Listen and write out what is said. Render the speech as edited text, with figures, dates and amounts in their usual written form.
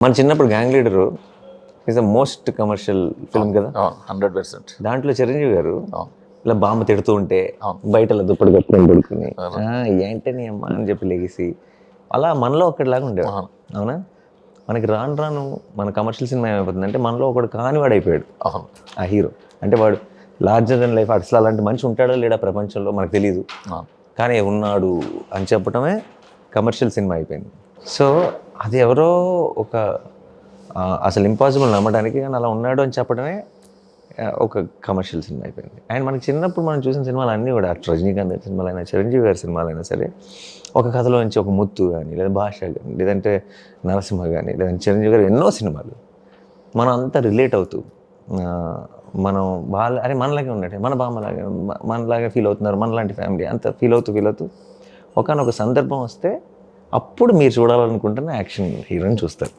మన చిన్నప్పుడు gang leader is the most commercial film కదా. 100%. దాంట్లో చిరంజీవి గారు అవును. ఇలా బాంబు తిడుతూ ఉంటే అవును. బయట ఇలా దుప్పటి కట్టుకొని పడుకుని అవును. ఏంటి నీ అమ్మ అని చెప్పి లెగిసి అలా మనలో ఒకటిలాగా ఉండేవాడు. అవును. అవునా? మనకి రాను రాను మన కమర్షియల్ సినిమా ఏమైపోతుంది అంటే మనలో ఒకడు కానివాడు అయిపోయాడు అవును. ఆ హీరో. అంటే వాడు లార్జర్ దెన్ లైఫ్, అసలు అలాంటి మనిషి ఉంటాడో లేడా ప్రపంచంలో మనకు తెలియదు, అవును. కానీ ఉన్నాడు అని చెప్పటమే కమర్షియల్ సినిమా అయిపోయింది. సో అది ఎవరో ఒక అసలు ఇంపాసిబుల్ నమ్మడానికి, కానీ అలా ఉన్నాడు అని చెప్పడమే ఒక కమర్షియల్ సినిమా అయిపోయింది. అండ్ మనకి చిన్నప్పుడు మనం చూసిన సినిమాలు అన్నీ కూడా రజనీకాంత్ గారి సినిమాలైనా చిరంజీవి గారి సినిమాలైనా సరే ఒక కథలో నుంచి ఒక ముత్తు కానీ, లేదా భాష కానీ, లేదంటే నరసింహ కానీ, లేదంటే చిరంజీవి గారు ఎన్నో సినిమాలు మనం అంతా రిలేట్ అవుతూ మనం అరే మనలాగే ఉన్నట్టే, మన బామ్మలాగే మనలాగే ఫీల్ అవుతున్నారు, మనలాంటి ఫ్యామిలీ అంత ఫీల్ అవుతూ ఒకనొక సందర్భం వస్తే అప్పుడు మీరు చూడాలనుకుంటున్న యాక్షన్ హీరోని చూస్తారు.